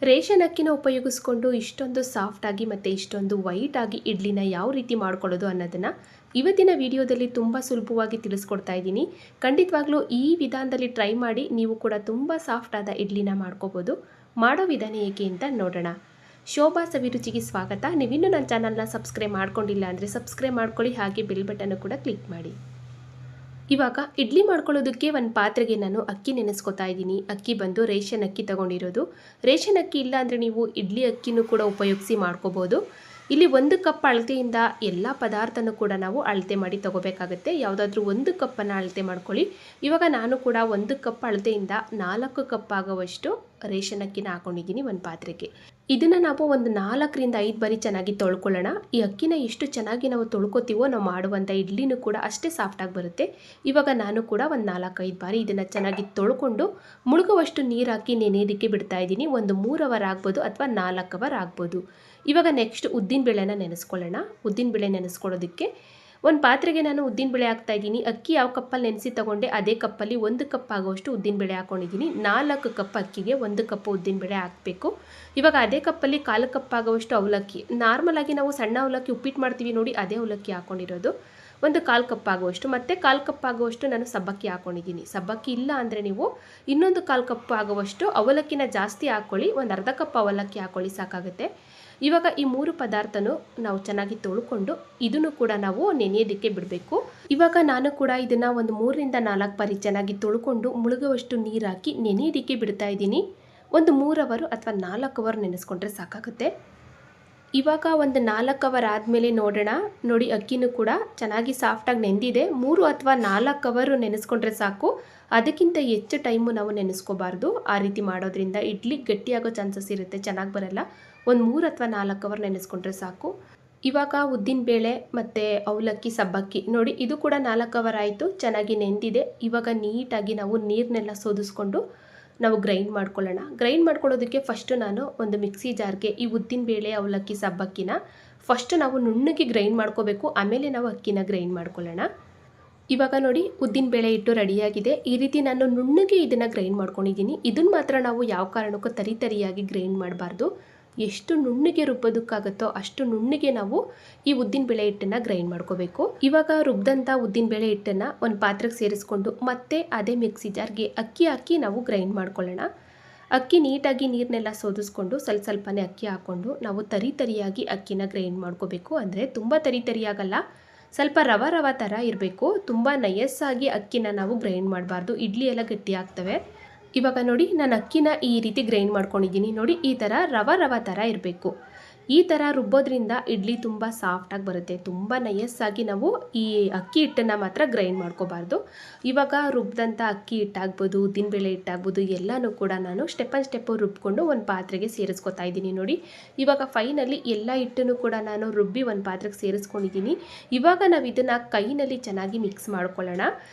Ration ಅಕ್ಕಿನ ಉಪಯೋಗಿಸ್ಕೊಂಡು ಇಷ್ಟೊಂದು ಸಾಫ್ಟಾಗಿ ಮತ್ತು ಇಷ್ಟೊಂದು ವೈಟಾಗಿ ಇಡ್ಲಿನ ಯಾವ ರೀತಿ ಮಾಡ್ಕೊಳ್ಳೋದು ಅನ್ನೋದನ್ನು ಇವತ್ತಿನ ವಿಡಿಯೋದಲ್ಲಿ ತುಂಬ ಸುಲಭವಾಗಿ ತಿಳಿಸ್ಕೊಡ್ತಾ ಇದ್ದೀನಿ. ಖಂಡಿತವಾಗ್ಲೂ ಈ ವಿಧಾನದಲ್ಲಿ ಟ್ರೈ ಮಾಡಿ ನೀವು ಕೂಡ ತುಂಬ ಸಾಫ್ಟಾದ ಇಡ್ಲಿನ ಮಾಡ್ಕೋಬೋದು. ಮಾಡೋ ವಿಧಾನ ಹೇಗೆ ಅಂತ ನೋಡೋಣ. ಶೋಭಾ ಸವಿರುಚಿಗೆ ಸ್ವಾಗತ. ನೀವಿನ್ನೂ ನನ್ನ ಚಾನಲ್ನ ಸಬ್ಸ್ಕ್ರೈಬ್ ಮಾಡ್ಕೊಂಡಿಲ್ಲ ಅಂದರೆ ಸಬ್ಸ್ಕ್ರೈಬ್ ಮಾಡ್ಕೊಳ್ಳಿ, ಹಾಗೆ ಬೆಲ್ ಬಟನ್ನು ಕೂಡ ಕ್ಲಿಕ್ ಮಾಡಿ. ಇವಾಗ ಇಡ್ಲಿ ಮಾಡ್ಕೊಳ್ಳೋದಕ್ಕೆ ಒಂದು ಪಾತ್ರೆಗೆ ನಾನು ಅಕ್ಕಿ ನೆನೆಸ್ಕೊತಾ ಇದ್ದೀನಿ. ಅಕ್ಕಿ ಬಂದು ರೇಷನ್ ಅಕ್ಕಿ ತೊಗೊಂಡಿರೋದು. ರೇಷನ್ ಅಕ್ಕಿ ಇಲ್ಲ ಅಂದರೆ ನೀವು ಇಡ್ಲಿ ಅಕ್ಕಿನೂ ಕೂಡ ಉಪಯೋಗಿಸಿ ಮಾಡ್ಕೋಬೋದು. ಇಲ್ಲಿ 1 ಕಪ್ ಅಳತೆಯಿಂದ ಎಲ್ಲ ಪದಾರ್ಥನೂ ಕೂಡ ನಾವು ಅಳತೆ ಮಾಡಿ ತೊಗೋಬೇಕಾಗುತ್ತೆ. ಯಾವುದಾದ್ರೂ 1 ಕಪ್ಪನ್ನು ಅಳತೆ ಮಾಡ್ಕೊಳ್ಳಿ. ಇವಾಗ ನಾನು ಕೂಡ 1 ಕಪ್ ಅಳತೆಯಿಂದ 4 ಕಪ್ ಆಗುವಷ್ಟು ರೇಷನ್ ಅಕ್ಕಿನ ಹಾಕೊಂಡಿದ್ದೀನಿ ಒಂದು ಪಾತ್ರೆಗೆ. ಇದನ್ನು ನಾವು ಒಂದು 4 ರಿಂದ 5 ಬಾರಿ ಚೆನ್ನಾಗಿ ತೊಳ್ಕೊಳ್ಳೋಣ. ಈ ಅಕ್ಕಿನ ಎಷ್ಟು ಚೆನ್ನಾಗಿ ನಾವು ತೊಳ್ಕೊತೀವೋ ನಾವು ಮಾಡುವಂಥ ಇಡ್ಲಿನೂ ಕೂಡ ಅಷ್ಟೇ ಸಾಫ್ಟಾಗಿ ಬರುತ್ತೆ. ಇವಾಗ ನಾನು ಕೂಡ ಒಂದು 4-5 ಬಾರಿ ಇದನ್ನು ಚೆನ್ನಾಗಿ ತೊಳ್ಕೊಂಡು ಮುಳುಗುವಷ್ಟು ನೀರು ಹಾಕಿ ನೆನೆಯೋದಕ್ಕೆ ಬಿಡ್ತಾ ಇದ್ದೀನಿ. ಒಂದು 3 ಅವರ್ ಆಗ್ಬೋದು ಅಥವಾ 4 ಅವರ್ ಆಗ್ಬೋದು. ಇವಾಗ ನೆಕ್ಸ್ಟ್ ಉದ್ದಿನಬೇಳೆನ ನೆನೆಸ್ಕೊಳ್ಳೋಣ. ಉದ್ದಿನಬೇಳೆ ನೆನೆಸ್ಕೊಳ್ಳೋದಕ್ಕೆ ಒಂದು ಪಾತ್ರೆಗೆ ನಾನು ಉದ್ದಿನಬೇಳೆ ಹಾಕ್ತಾ ಇದ್ದೀನಿ. ಅಕ್ಕಿ ಯಾವ ಕಪ್ಪಲ್ಲಿ ನೆನೆಸಿ ತೊಗೊಂಡೆ ಅದೇ ಕಪ್ಪಲ್ಲಿ 1 ಕಪ್ ಆಗುವಷ್ಟು ಉದ್ದಿನಬೇಳೆ ಹಾಕ್ಕೊಂಡಿದ್ದೀನಿ. 4 ಕಪ್ ಅಕ್ಕಿಗೆ 1 ಕಪ್ ಉದ್ದಿನಬೇಳೆ ಹಾಕಬೇಕು. ಇವಾಗ ಅದೇ ಕಪ್ಪಲ್ಲಿ 1/4 ಕಪ್ ಆಗುವಷ್ಟು ಅವಲಕ್ಕಿ, ನಾರ್ಮಲಾಗಿ ನಾವು ಸಣ್ಣ ಅವಲಕ್ಕಿ ಉಪ್ಪಿಟ್ಟು ಮಾಡ್ತೀವಿ ನೋಡಿ, ಅದೇ ಅವಲಕ್ಕಿ ಹಾಕ್ಕೊಂಡಿರೋದು. ಒಂದು 1/4 ಕಪ್ ಆಗುವಷ್ಟು, ಮತ್ತು 1/4 ಕಪ್ ಆಗುವಷ್ಟು ನಾನು ಸಬ್ಬಕ್ಕಿ ಹಾಕ್ಕೊಂಡಿದ್ದೀನಿ. ಸಬ್ಬಕ್ಕಿ ಇಲ್ಲ ಅಂದರೆ ನೀವು ಇನ್ನೊಂದು 1/4 ಕಪ್ ಆಗುವಷ್ಟು ಅವಲಕ್ಕಿನ ಜಾಸ್ತಿ ಹಾಕ್ಕೊಳ್ಳಿ. ಒಂದು ಅರ್ಧ ಕಪ್ ಅವಲಕ್ಕಿ ಹಾಕ್ಕೊಳ್ಳಿ, ಸಾಕಾಗುತ್ತೆ. ಇವಾಗ ಈ 3 ಪದಾರ್ಥನೂ ನಾವು ಚೆನ್ನಾಗಿ ತೊಳ್ಕೊಂಡು ಇದನ್ನು ಕೂಡ ನಾವು ನೆನೆಯೋದಕ್ಕೆ ಬಿಡಬೇಕು. ಇವಾಗ ನಾನು ಕೂಡ ಇದನ್ನು ಒಂದು 3 ರಿಂದ 4 ಬಾರಿ ಚೆನ್ನಾಗಿ ತೊಳ್ಕೊಂಡು ಮುಳುಗುವಷ್ಟು ನೀರು ಹಾಕಿ ನೆನೆಯೋದಕ್ಕೆ ಬಿಡ್ತಾ ಇದ್ದೀನಿ. ಒಂದು 3 ಅವರ್ ಅಥವಾ 4 ಅವರ್ ನೆನೆಸ್ಕೊಂಡ್ರೆ ಸಾಕಾಗುತ್ತೆ. ಇವಾಗ ಒಂದು 4 ಅವರ್ ಆದಮೇಲೆ ನೋಡೋಣ. ನೋಡಿ, ಅಕ್ಕಿನೂ ಕೂಡ ಚೆನ್ನಾಗಿ ಸಾಫ್ಟಾಗಿ ನೆಂದಿದೆ. 3 ಅಥವಾ 4 ಅವರು ನೆನೆಸ್ಕೊಂಡ್ರೆ ಸಾಕು. ಅದಕ್ಕಿಂತ ಹೆಚ್ಚು ಟೈಮು ನಾವು ನೆನೆಸ್ಕೋಬಾರ್ದು. ಆ ರೀತಿ ಮಾಡೋದ್ರಿಂದ ಇಡ್ಲಿ ಗಟ್ಟಿಯಾಗೋ ಚಾನ್ಸಸ್ ಇರುತ್ತೆ, ಚೆನ್ನಾಗಿ ಬರಲ್ಲ. ಒಂದು 3 ಅಥವಾ 4 ಅವರ್ ನೆನೆಸ್ಕೊಂಡ್ರೆ ಸಾಕು. ಇವಾಗ ಉದ್ದಿನಬೇಳೆ ಮತ್ತು ಅವಲಕ್ಕಿ, ಸಬ್ಬಕ್ಕಿ ನೋಡಿ, ಇದು ಕೂಡ 4 ಅವರ್ ಆಯಿತು, ಚೆನ್ನಾಗಿ ನೆಂದಿದೆ. ಇವಾಗ ನೀಟಾಗಿ ನಾವು ನೀರನ್ನೆಲ್ಲ ಸೋದಿಸ್ಕೊಂಡು ನಾವು ಗ್ರೈಂಡ್ ಮಾಡ್ಕೊಳ್ಳೋಣ. ಗ್ರೈಂಡ್ ಮಾಡ್ಕೊಳ್ಳೋದಕ್ಕೆ ಫಸ್ಟು ನಾನು ಒಂದು ಮಿಕ್ಸಿ ಜಾರ್ಗೆ ಈ ಉದ್ದಿನಬೇಳೆ, ಅವಲಕ್ಕಿ, ಸಬ್ಬಕ್ಕಿನ ಫಸ್ಟು ನಾವು ನುಣ್ಣಗೆ ಗ್ರೈಂಡ್ ಮಾಡ್ಕೋಬೇಕು. ಆಮೇಲೆ ನಾವು ಅಕ್ಕಿನ ಗ್ರೈಂಡ್ ಮಾಡ್ಕೊಳ್ಳೋಣ. ಇವಾಗ ನೋಡಿ, ಉದ್ದಿನಬೇಳೆ ಹಿಟ್ಟು ರೆಡಿಯಾಗಿದೆ. ಈ ರೀತಿ ನಾನು ನುಣ್ಣಗೆ ಇದನ್ನು ಗ್ರೈಂಡ್ ಮಾಡ್ಕೊಂಡಿದ್ದೀನಿ. ಇದನ್ನು ಮಾತ್ರ ನಾವು ಯಾವ ಕಾರಣಕ್ಕೂ ತರಿಯಾಗಿ ಗ್ರೈಂಡ್ ಮಾಡಬಾರ್ದು. ಎಷ್ಟು ನುಣ್ಣಗೆ ರುಬ್ಬೋದಕ್ಕಾಗುತ್ತೋ ಅಷ್ಟು ನುಣ್ಣಗೆ ನಾವು ಈ ಉದ್ದಿನಬೇಳೆ ಹಿಟ್ಟನ್ನು ಗ್ರೈಂಡ್ ಮಾಡ್ಕೋಬೇಕು. ಇವಾಗ ರುಬ್ಬಿದಂಥ ಉದ್ದಿನಬೇಳೆ ಹಿಟ್ಟನ್ನು ಒಂದು ಪಾತ್ರೆಗೆ ಸೇರಿಸ್ಕೊಂಡು ಮತ್ತೆ ಅದೇ ಮಿಕ್ಸಿ ಜಾರ್ಗೆ ಅಕ್ಕಿ ಹಾಕಿ ನಾವು ಗ್ರೈಂಡ್ ಮಾಡ್ಕೊಳ್ಳೋಣ. ಅಕ್ಕಿ ನೀಟಾಗಿ ನೀರನ್ನೆಲ್ಲ ಸೋದಿಸ್ಕೊಂಡು ಸ್ವಲ್ಪನೇ ಅಕ್ಕಿ ಹಾಕ್ಕೊಂಡು ನಾವು ತರಿಯಾಗಿ ಅಕ್ಕಿನ ಗ್ರೈಂಡ್ ಮಾಡ್ಕೋಬೇಕು. ಅಂದರೆ ತುಂಬ ತರಿಯಾಗಲ್ಲ, ಸ್ವಲ್ಪ ರವ ಥರ ಇರಬೇಕು. ತುಂಬ ನಯಸ್ಸಾಗಿ ಅಕ್ಕಿನ ನಾವು ಗ್ರೈಂಡ್ ಮಾಡಬಾರ್ದು, ಇಡ್ಲಿ ಎಲ್ಲ ಗಟ್ಟಿ ಆಗ್ತವೆ. ಇವಾಗ ನೋಡಿ, ನಾನು ಅಕ್ಕಿನ ಈ ರೀತಿ ಗ್ರೈಂಡ್ ಮಾಡ್ಕೊಂಡಿದ್ದೀನಿ. ನೋಡಿ, ಈ ಥರ ರವ ಥರ ಇರಬೇಕು. ಈ ಥರ ರುಬ್ಬೋದ್ರಿಂದ ಇಡ್ಲಿ ತುಂಬ ಸಾಫ್ಟಾಗಿ ಬರುತ್ತೆ. ತುಂಬ ನಯಸ್ಸಾಗಿ ನಾವು ಈ ಅಕ್ಕಿ ಹಿಟ್ಟನ್ನು ಮಾತ್ರ ಗ್ರೈಂಡ್ ಮಾಡ್ಕೋಬಾರ್ದು. ಇವಾಗ ರುಬ್ಬಿದಂಥ ಅಕ್ಕಿ ಹಿಟ್ಟಾಗ್ಬೋದು, ಉದ್ದಿನಬೇಳೆ ಹಿಟ್ಟಾಗ್ಬೋದು, ಎಲ್ಲನೂ ಕೂಡ ನಾನು ಸ್ಟೆಪ್ಪು ರುಬ್ಕೊಂಡು ಒಂದು ಪಾತ್ರೆಗೆ ಸೇರಿಸ್ಕೊತಾ ಇದ್ದೀನಿ. ನೋಡಿ, ಇವಾಗ ಫೈನಲಿ ಎಲ್ಲ ಹಿಟ್ಟನ್ನು ಕೂಡ ನಾನು ರುಬ್ಬಿ ಒಂದು ಪಾತ್ರೆಗೆ ಸೇರಿಸ್ಕೊಂಡಿದ್ದೀನಿ. ಇವಾಗ ನಾವು ಇದನ್ನು ಕೈನಲ್ಲಿ ಚೆನ್ನಾಗಿ ಮಿಕ್ಸ್ ಮಾಡ್ಕೊಳ್ಳೋಣ.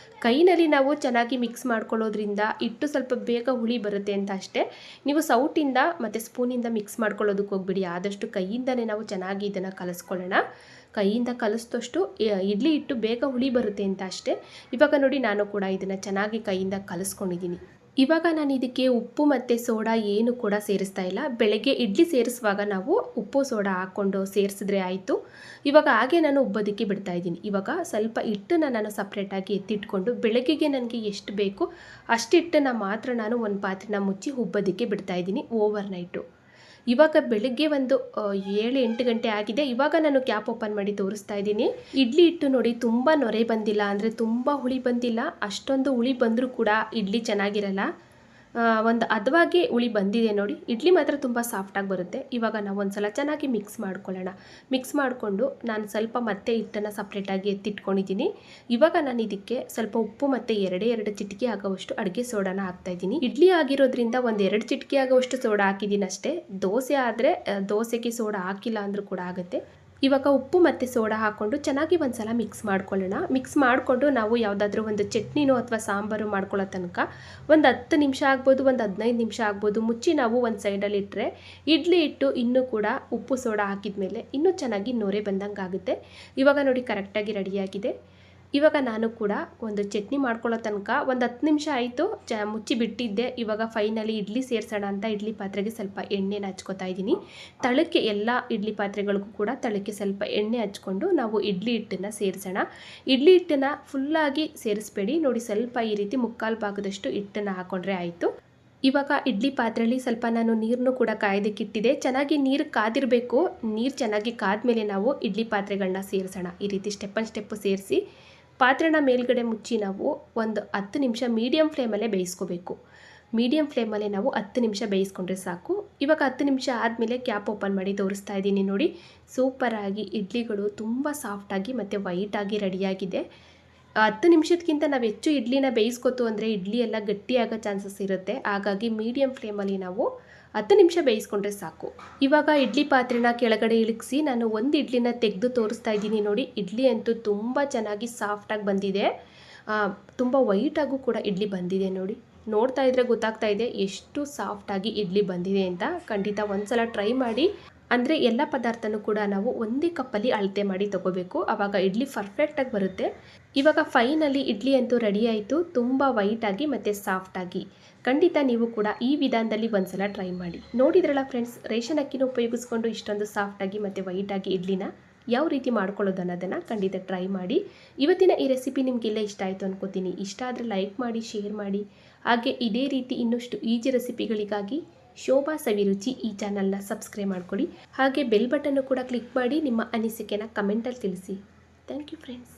ಕೈನಲ್ಲಿ ನಾವು ಚೆನ್ನಾಗಿ ಮಿಕ್ಸ್ ಮಾಡ್ಕೊಳ್ಳೋದ್ರಿಂದ ಹಿಟ್ಟು ಸ್ವಲ್ಪ ಬೇಗ ಹುಳಿ ಬರುತ್ತೆ ಅಂತ ಅಷ್ಟೇ. ನೀವು ಸೌಟಿಂದ ಮತ್ತು ಸ್ಪೂನಿಂದ ಮಿಕ್ಸ್ ಮಾಡ್ಕೊಳ್ಳೋದಕ್ಕೆ ಹೋಗ್ಬಿಡಿ. ಆದಷ್ಟು ಕೈಯಿಂದನೇ ನಾವು ಚೆನ್ನಾಗಿ ಇದನ್ನು ಕಲಿಸ್ಕೊಳ್ಳೋಣ. ಕೈಯಿಂದ ಕಲಿಸಿದಷ್ಟು ಇಡ್ಲಿ ಹಿಟ್ಟು ಬೇಗ ಹುಳಿ ಬರುತ್ತೆ ಅಂತ ಅಷ್ಟೇ. ಇವಾಗ ನೋಡಿ, ನಾನು ಕೂಡ ಇದನ್ನು ಚೆನ್ನಾಗಿ ಕೈಯಿಂದ ಕಲಿಸ್ಕೊಂಡಿದ್ದೀನಿ. ಇವಾಗ ನಾನು ಇದಕ್ಕೆ ಉಪ್ಪು ಮತ್ತು ಸೋಡಾ ಏನು ಕೂಡ ಸೇರಿಸ್ತಾ ಇಲ್ಲ. ಬೆಳಗ್ಗೆ ಇಡ್ಲಿ ಸೇರಿಸುವಾಗ ನಾವು ಉಪ್ಪು ಸೋಡಾ ಹಾಕ್ಕೊಂಡು ಸೇರಿಸಿದ್ರೆ ಆಯಿತು. ಇವಾಗ ಹಾಗೆ ನಾನು ಉಬ್ಬೋದಕ್ಕೆ ಬಿಡ್ತಾ ಇದ್ದೀನಿ. ಇವಾಗ ಸ್ವಲ್ಪ ಹಿಟ್ಟನ್ನು ನಾನು ಸಪ್ರೇಟಾಗಿ ಎತ್ತಿಟ್ಕೊಂಡು ಬೆಳಗ್ಗೆಗೆ ನನಗೆ ಎಷ್ಟು ಬೇಕು ಅಷ್ಟು ಹಿಟ್ಟನ್ನು ಮಾತ್ರ ನಾನು ಒಂದು ಪಾತ್ರೆನ ಮುಚ್ಚಿ ಉಬ್ಬೋದಕ್ಕೆ ಬಿಡ್ತಾ ಇದ್ದೀನಿ ಓವರ್ ನೈಟು. ಇವಾಗ ಬೆಳಗ್ಗೆ ಒಂದು 7-8 ಗಂಟೆ ಆಗಿದೆ. ಇವಾಗ ನಾನು ಕ್ಯಾಪ್ ಓಪನ್ ಮಾಡಿ ತೋರಿಸ್ತಾ ಇದ್ದೀನಿ. ಇಡ್ಲಿ ಹಿಟ್ಟು ನೋಡಿ, ತುಂಬ ನೊರೆ ಬಂದಿಲ್ಲ, ಅಂದರೆ ತುಂಬ ಹುಳಿ ಬಂದಿಲ್ಲ. ಅಷ್ಟೊಂದು ಹುಳಿ ಬಂದರೂ ಕೂಡ ಇಡ್ಲಿ ಚೆನ್ನಾಗಿರಲ್ಲ. ಒಂದು ಹದವಾಗಿ ಹುಳಿ ಬಂದಿದೆ ನೋಡಿ. ಇಡ್ಲಿ ಮಾತ್ರ ತುಂಬ ಸಾಫ್ಟಾಗಿ ಬರುತ್ತೆ. ಇವಾಗ ನಾವು ಒಂದು ಸಲ ಚೆನ್ನಾಗಿ ಮಿಕ್ಸ್ ಮಾಡ್ಕೊಳ್ಳೋಣ. ಮಿಕ್ಸ್ ಮಾಡಿಕೊಂಡು ನಾನು ಸ್ವಲ್ಪ ಮತ್ತೆ ಹಿಟ್ಟನ್ನು ಸಪ್ರೇಟಾಗಿ ಎತ್ತಿಟ್ಕೊಂಡಿದ್ದೀನಿ. ಇವಾಗ ನಾನು ಇದಕ್ಕೆ ಸ್ವಲ್ಪ ಉಪ್ಪು ಮತ್ತು 2 ಚಿಟಿಕೆ ಆಗೋವಷ್ಟು ಅಡುಗೆ ಸೋಡಾನ ಹಾಕ್ತಾಯಿದ್ದೀನಿ. ಇಡ್ಲಿ ಆಗಿರೋದ್ರಿಂದ ಒಂದು 2 ಚಿಟಿಕೆ ಆಗೋವಷ್ಟು ಸೋಡಾ ಹಾಕಿದ್ದೀನಿ ಅಷ್ಟೇ. ದೋಸೆ ಆದರೆ ದೋಸೆಗೆ ಸೋಡಾ ಹಾಕಿಲ್ಲ ಅಂದರೂ ಕೂಡ ಆಗುತ್ತೆ. ಇವಾಗ ಉಪ್ಪು ಮತ್ತು ಸೋಡಾ ಹಾಕ್ಕೊಂಡು ಚೆನ್ನಾಗಿ ಒಂದು ಸಲ ಮಿಕ್ಸ್ ಮಾಡ್ಕೊಳ್ಳೋಣ. ಮಿಕ್ಸ್ ಮಾಡಿಕೊಂಡು ನಾವು ಯಾವುದಾದ್ರೂ ಒಂದು ಚಟ್ನಿನೋ ಅಥವಾ ಸಾಂಬಾರು ಮಾಡ್ಕೊಳ್ಳೋ ತನಕ ಒಂದು 10 ನಿಮಿಷ ಆಗ್ಬೋದು, ಒಂದು 15 ನಿಮಿಷ ಆಗ್ಬೋದು ಮುಚ್ಚಿ ನಾವು ಒಂದು ಸೈಡಲ್ಲಿ ಇಟ್ಟರೆ ಇಡ್ಲಿ ಹಿಟ್ಟು ಇನ್ನೂ ಕೂಡ ಉಪ್ಪು ಸೋಡಾ ಹಾಕಿದ ಮೇಲೆ ಇನ್ನೂ ಚೆನ್ನಾಗಿ ನೊರೆ ಬಂದಂಗೆ ಆಗುತ್ತೆ. ಇವಾಗ ನೋಡಿ, ಕರೆಕ್ಟಾಗಿ ರೆಡಿಯಾಗಿದೆ. ಇವಾಗ ನಾನು ಕೂಡ ಒಂದು ಚಟ್ನಿ ಮಾಡ್ಕೊಳ್ಳೋ ತನಕ ಒಂದು 10 ನಿಮಿಷ ಆಯಿತು ಮುಚ್ಚಿ ಬಿಟ್ಟಿದ್ದೆ. ಇವಾಗ ಫೈನಲಿ ಇಡ್ಲಿ ಸೇರಿಸೋಣ ಅಂತ ಇಡ್ಲಿ ಪಾತ್ರೆಗೆ ಸ್ವಲ್ಪ ಎಣ್ಣೆನ ಹಚ್ಕೋತಾ ಇದ್ದೀನಿ. ತಳಕ್ಕೆ ಎಲ್ಲ ಇಡ್ಲಿ ಪಾತ್ರೆಗಳಿಗೂ ಕೂಡ ತಳಕ್ಕೆ ಸ್ವಲ್ಪ ಎಣ್ಣೆ ಹಚ್ಕೊಂಡು ನಾವು ಇಡ್ಲಿ ಹಿಟ್ಟನ್ನು ಸೇರಿಸೋಣ. ಇಡ್ಲಿ ಹಿಟ್ಟನ್ನು ಫುಲ್ಲಾಗಿ ಸೇರಿಸ್ಬೇಡಿ ನೋಡಿ, ಸ್ವಲ್ಪ ಈ ರೀತಿ ಮುಕ್ಕಾಲು ಭಾಗದಷ್ಟು ಹಿಟ್ಟನ್ನು ಹಾಕೊಂಡ್ರೆ ಆಯಿತು. ಇವಾಗ ಇಡ್ಲಿ ಪಾತ್ರೆಯಲ್ಲಿ ಸ್ವಲ್ಪ ನಾನು ನೀರನ್ನು ಕೂಡ ಕಾಯ್ದಕ್ಕಿಟ್ಟಿದೆ. ಚೆನ್ನಾಗಿ ನೀರು ಕಾದಿರಬೇಕು. ನೀರು ಚೆನ್ನಾಗಿ ಕಾದ್ಮೇಲೆ ನಾವು ಇಡ್ಲಿ ಪಾತ್ರೆಗಳನ್ನ ಸೇರಿಸೋಣ. ಈ ರೀತಿ ಸ್ಟೆಪ್ಪು ಸೇರಿಸಿ ಪಾತ್ರೆನ ಮೇಲ್ಗಡೆ ಮುಚ್ಚಿ ನಾವು ಒಂದು 10 ನಿಮಿಷ ಮೀಡಿಯಮ್ ಫ್ಲೇಮಲ್ಲೇ ಬೇಯಿಸ್ಕೋಬೇಕು. ಮೀಡಿಯಮ್ ಫ್ಲೇಮಲ್ಲೇ ನಾವು 10 ನಿಮಿಷ ಬೇಯಿಸ್ಕೊಂಡ್ರೆ ಸಾಕು. ಇವಾಗ 10 ನಿಮಿಷ ಆದಮೇಲೆ ಕ್ಯಾಪ್ ಓಪನ್ ಮಾಡಿ ತೋರಿಸ್ತಾ ಇದ್ದೀನಿ ನೋಡಿ. ಸೂಪರಾಗಿ ಇಡ್ಲಿಗಳು ತುಂಬ ಸಾಫ್ಟಾಗಿ ಮತ್ತು ವೈಟಾಗಿ ರೆಡಿಯಾಗಿದೆ. 10 ನಿಮಿಷಕ್ಕಿಂತ ನಾವು ಹೆಚ್ಚು ಇಡ್ಲಿನ ಬೇಯಿಸ್ಕೊತು ಅಂದರೆ ಇಡ್ಲಿ ಎಲ್ಲ ಗಟ್ಟಿಯಾಗೋ ಚಾನ್ಸಸ್ ಇರುತ್ತೆ. ಹಾಗಾಗಿ ಮೀಡಿಯಮ್ ಫ್ಲೇಮಲ್ಲಿ ನಾವು 10 ನಿಮಿಷ ಬೇಯಿಸ್ಕೊಂಡ್ರೆ ಸಾಕು. ಇವಾಗ ಇಡ್ಲಿ ಪಾತ್ರೆನ ಕೆಳಗಡೆ ಇಳಿಸಿ ನಾನು ಒಂದು ಇಡ್ಲಿನ ತೆಗೆದು ತೋರಿಸ್ತಾ ಇದ್ದೀನಿ ನೋಡಿ. ಇಡ್ಲಿ ಅಂತೂ ತುಂಬ ಚೆನ್ನಾಗಿ ಸಾಫ್ಟಾಗಿ ಬಂದಿದೆ. ತುಂಬ ವೈಟಾಗೂ ಕೂಡ ಇಡ್ಲಿ ಬಂದಿದೆ ನೋಡಿ. ನೋಡ್ತಾ ಇದ್ರೆ ಗೊತ್ತಾಗ್ತಾ ಇದೆ ಎಷ್ಟು ಸಾಫ್ಟಾಗಿ ಇಡ್ಲಿ ಬಂದಿದೆ ಅಂತ. ಖಂಡಿತ ಒಂದ್ಸಲ ಟ್ರೈ ಮಾಡಿ. ಅಂದರೆ ಎಲ್ಲ ಪದಾರ್ಥನೂ ಕೂಡ ನಾವು ಒಂದೇ ಕಪ್ಪಲ್ಲಿ ಅಳತೆ ಮಾಡಿ ತೊಗೋಬೇಕು. ಆವಾಗ ಇಡ್ಲಿ ಪರ್ಫೆಕ್ಟಾಗಿ ಬರುತ್ತೆ. ಇವಾಗ ಫೈನಲಿ ಇಡ್ಲಿ ಅಂತೂ ರೆಡಿ ಆಯಿತು. ತುಂಬ ವೈಟಾಗಿ ಮತ್ತು ಸಾಫ್ಟಾಗಿ. ಖಂಡಿತ ನೀವು ಕೂಡ ಈ ವಿಧಾನದಲ್ಲಿ ಒಂದ್ಸಲ ಟ್ರೈ ಮಾಡಿ. ನೋಡಿದ್ರಲ್ಲ ಫ್ರೆಂಡ್ಸ್, ರೇಷನ್ ಅಕ್ಕಿನ ಉಪಯೋಗಿಸ್ಕೊಂಡು ಇಷ್ಟೊಂದು ಸಾಫ್ಟಾಗಿ ಮತ್ತು ವೈಟಾಗಿ ಇಡ್ಲಿನ ಯಾವ ರೀತಿ ಮಾಡ್ಕೊಳ್ಳೋದು ಅನ್ನೋದನ್ನು ಖಂಡಿತ ಟ್ರೈ ಮಾಡಿ. ಇವತ್ತಿನ ಈ ರೆಸಿಪಿ ನಿಮಗೆಲ್ಲ ಇಷ್ಟ ಆಯಿತು ಅನ್ಕೋತೀನಿ. ಇಷ್ಟ ಆದರೆ ಲೈಕ್ ಮಾಡಿ, ಶೇರ್ ಮಾಡಿ. ಹಾಗೆ ಇದೇ ರೀತಿ ಇನ್ನಷ್ಟು ಈಜಿ ರೆಸಿಪಿಗಳಿಗಾಗಿ ಶೋಭಾ ಸವಿರುಚಿ ಈ ಚಾನಲ್ನ ಸಬ್ಸ್ಕ್ರೈಬ್ ಮಾಡ್ಕೊಳ್ಳಿ. ಹಾಗೆ ಬೆಲ್ ಬಟನ್ನು ಕೂಡ ಕ್ಲಿಕ್ ಮಾಡಿ ನಿಮ್ಮ ಅನಿಸಿಕೆನ ಕಮೆಂಟಲ್ಲಿ ತಿಳಿಸಿ. Thank you friends.